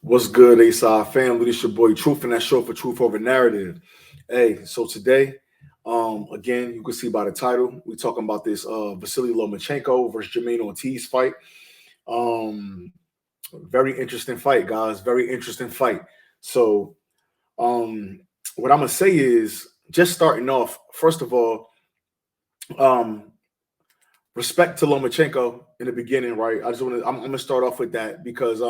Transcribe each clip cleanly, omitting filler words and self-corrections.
What's good, A-Side family? This your boy Truth, and that's short for Truth Over Narrative. Hey, so today, again, you can see by the title, we're talking about this Vasily Lomachenko versus Jermaine Ortiz fight. Um, Very interesting fight, guys. Very interesting fight. So, um, what I'm gonna say is, just starting off, first of all, um, respect to Lomachenko in the beginning, right? I'm gonna start off with that because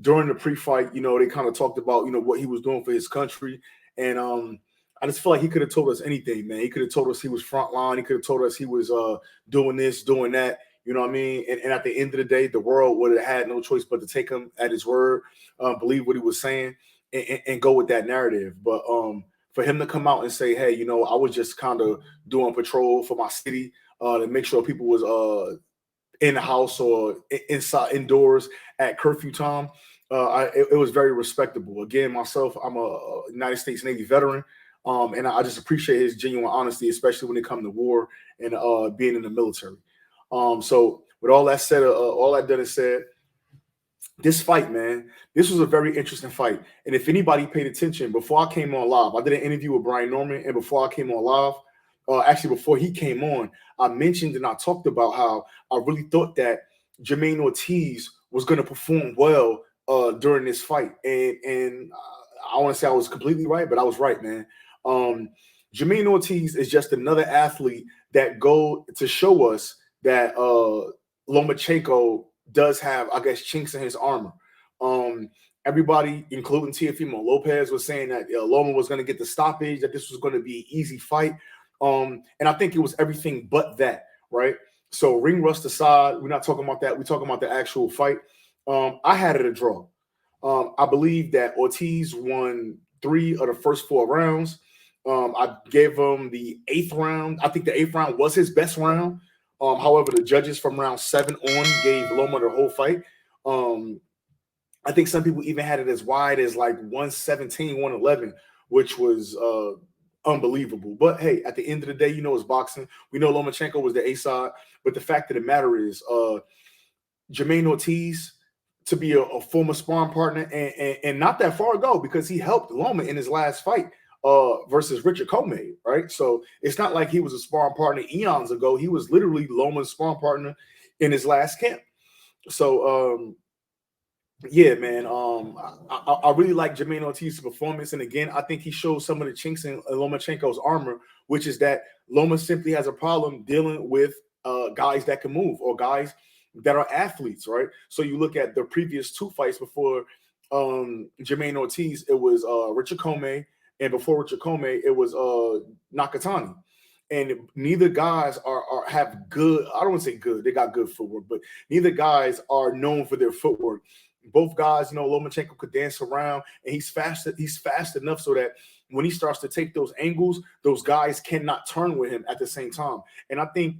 during the pre-fight, they kind of talked about what he was doing for his country, and I just feel like he could have told us anything, man. He could have told us he was frontline. He could have told us he was doing this, doing that. You know what I mean? And at the end of the day, the world would have had no choice but to take him at his word, believe what he was saying, and go with that narrative. But for him to come out and say, "Hey, I was just kind of doing patrol for my city to make sure people was in the house or inside indoors at curfew time." It was very respectable. Again, myself, I'm a United States Navy veteran, and I just appreciate his genuine honesty, especially when it comes to war and being in the military. So with all that said, all that done and said, this fight, man, this was a very interesting fight. And if anybody paid attention, before I came on live, I did an interview with Brian Norman, and before I came on live, actually before he came on, I mentioned and I talked about how I really thought that Jermaine Ortiz was going to perform well during this fight, and I want to say I was completely right, but I was right, man. Um, Jermaine Ortiz is just another athlete that go to show us that Lomachenko does have, I guess, chinks in his armor. Um, Everybody, including Teofimo Lopez, was saying that Loma was going to get the stoppage, that this was going to be an easy fight. And I think it was everything but that, right? So ring rust aside, we're not talking about that. We're talking about the actual fight. I had it a draw. I believe that Ortiz won 3 of the first 4 rounds. I gave him the 8th round. I think the 8th round was his best round. However, the judges from round 7 on gave Loma the whole fight. I think some people even had it as wide as like 117, 111, which was unbelievable. But hey, at the end of the day, it's boxing. We know Lomachenko was the A side, but the fact of the matter is, Jermaine Ortiz, to be a former sparring partner and not that far ago, because he helped Loma in his last fight versus Richard Comey, right? So it's not like he was a sparring partner eons ago. He was literally Loma's sparring partner in his last camp. So yeah, man. I really like Jermaine Ortiz's performance, and again, I think he shows some of the chinks in Lomachenko's armor, which is that Loma simply has a problem dealing with guys that can move or guys that are athletes, right? So you look at the previous 2 fights before Jermaine Ortiz, it was Richard Comey, and before Richard Comey, it was Nakatani. And neither guys are have good. I don't want to say good. They got good footwork, but neither guys are known for their footwork. Both guys, Lomachenko could dance around, and he's fast. He's fast enough so that when he starts to take those angles, those guys cannot turn with him at the same time. And I think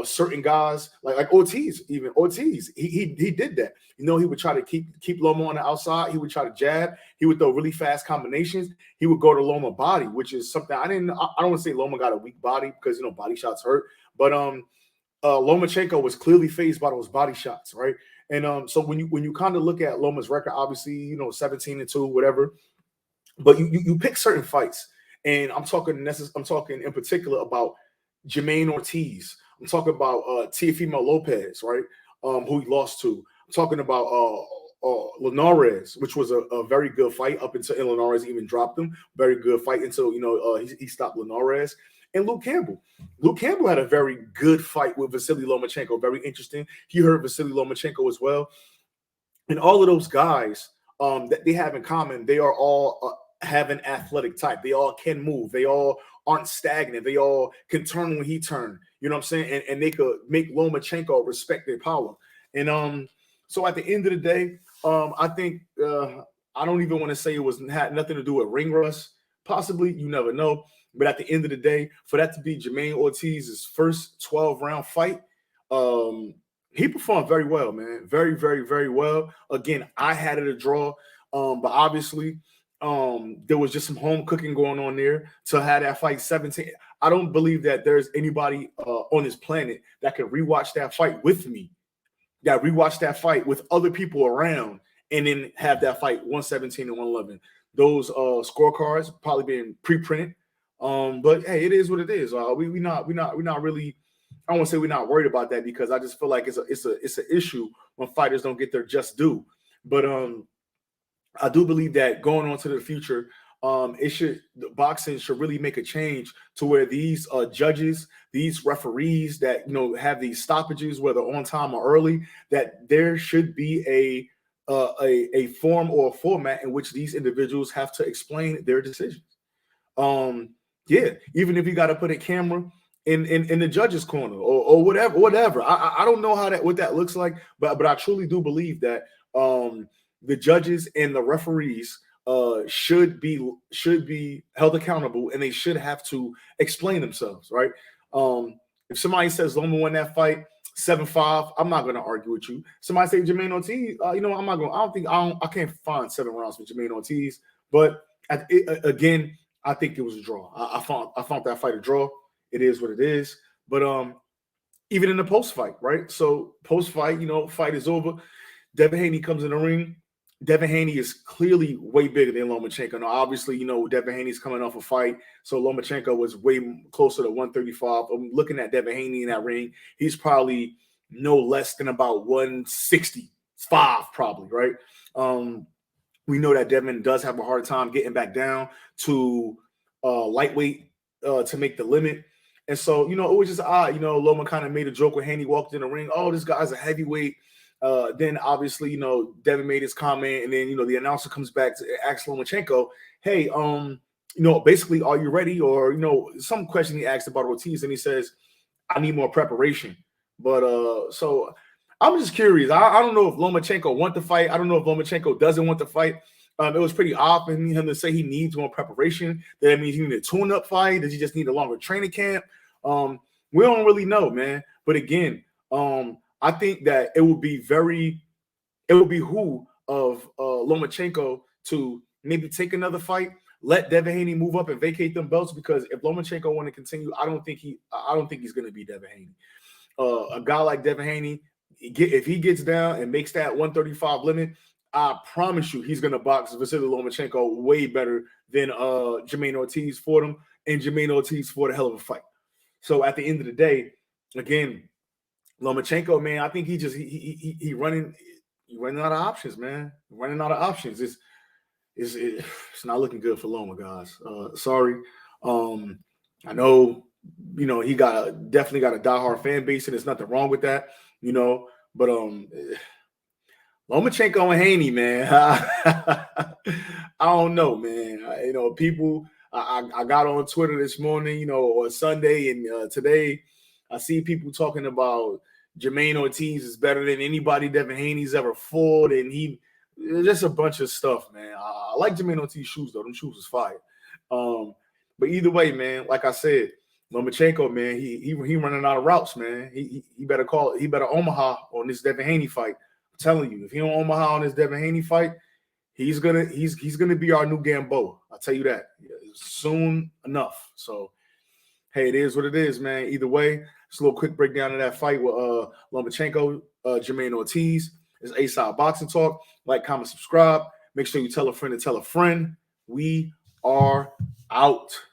certain guys like Ortiz, even Ortiz, he did that. He would try to keep Loma on the outside. He would try to jab. He would throw really fast combinations. He would go to Loma body, which is something I don't want to say Loma got a weak body because body shots hurt, but Lomachenko was clearly fazed by those body shots, right? And so when you kind of look at Loma's record, obviously 17-2, whatever, but you pick certain fights, and I'm talking in particular about Jermaine Ortiz. I'm talking about Teofimo Lopez, right? Who he lost to. I'm talking about Linares, which was a very good fight up until Linares even dropped him. Very good fight until he stopped Linares. And Luke Campbell. Luke Campbell had a very good fight with Vasily Lomachenko. Very interesting. He hurt Vasily Lomachenko as well. And all of those guys that they have in common, they are all have an athletic type. They all can move. They all aren't stagnant. They all can turn when he turned. You know what I'm saying? And they could make Lomachenko respect their power. And so at the end of the day, I think I don't even want to say it had nothing to do with ring rust. Possibly, you never know. But at the end of the day, for that to be Jermaine Ortiz's first 12-round fight, he performed very well, man. Very, very, very well. Again, I had it a draw, but obviously there was just some home cooking going on there to have that fight 17. I don't believe that there's anybody on this planet that can rewatch that fight with me, that rewatch that fight with other people around and then have that fight 117 and 111. Those scorecards probably being pre-printed. But hey, it is what it is. We not really. I don't want to say we're not worried about that, because I just feel like it's an issue when fighters don't get their just due. But I do believe that going on to the future, boxing should really make a change to where these judges, these referees that have these stoppages, whether on time or early, that there should be a form or a format in which these individuals have to explain their decisions. Yeah, even if you got to put a camera in the judge's corner or whatever. I don't know what that looks like, but I truly do believe that the judges and the referees should be held accountable, and they should have to explain themselves, right? If somebody says Loma won that fight 7-5, I'm not going to argue with you. Somebody say Jermaine Ortiz, I'm not going. I can't find 7 rounds for Jermaine Ortiz, but again, I think it was a draw. I found that fight a draw. It is what it is. But even in the post fight, right? So post fight, fight is over. Devin Haney comes in the ring. Devin Haney is clearly way bigger than Lomachenko. Now, obviously, Devin Haney's coming off a fight, so Lomachenko was way closer to 135. I'm looking at Devin Haney in that ring. He's probably no less than about 165, probably, right? We know that Devin does have a hard time getting back down to lightweight to make the limit. And so, it was just odd. Loma kind of made a joke when Haney walked in the ring. Oh, this guy's a heavyweight. Then obviously, Devin made his comment, and then, the announcer comes back to ask Lomachenko, hey, basically, are you ready? Or, some question he asked about Ortiz, and he says, I need more preparation. But so I'm just curious. I don't know if Lomachenko want to fight. I don't know if Lomachenko doesn't want to fight. It was pretty odd for him to say he needs more preparation. That means he need a tune-up fight. Does he just need a longer training camp? We don't really know, man. But again, I think that it would behoove of Lomachenko to maybe take another fight, let Devin Haney move up and vacate them belts, because if Lomachenko want to continue, I don't think he's going to be Devin Haney. A guy like Devin Haney, if he gets down and makes that 135 limit, I promise you he's going to box Vasily Lomachenko way better than Jermaine Ortiz fought him, and Jermaine Ortiz fought a hell of a fight. So at the end of the day, again, Lomachenko, man, I think he running out of options, man. Running out of options. It's not looking good for Loma, guys. Sorry. I know, he definitely got a diehard fan base, and there's nothing wrong with that, but Lomachenko and Haney, man. I don't know, man. People. I got on Twitter this morning, or Sunday, and today I see people talking about Jermaine Ortiz is better than anybody Devin Haney's ever fought, and just a bunch of stuff, man. I like Jermaine Ortiz's shoes, though. Them shoes is fire. But either way, man, like I said, Lomachenko, man, he running out of routes, man. He better Omaha on this Devin Haney fight. I'm telling you, if he don't Omaha on this Devin Haney fight, he's gonna be our new Gamboa. I'll tell you that soon enough. So, hey, it is what it is, man. Either way, it's a little quick breakdown of that fight with Lomachenko, Jermaine Ortiz. It's A-Side Boxing Talk. Like, comment, subscribe. Make sure you tell a friend to tell a friend. We are out.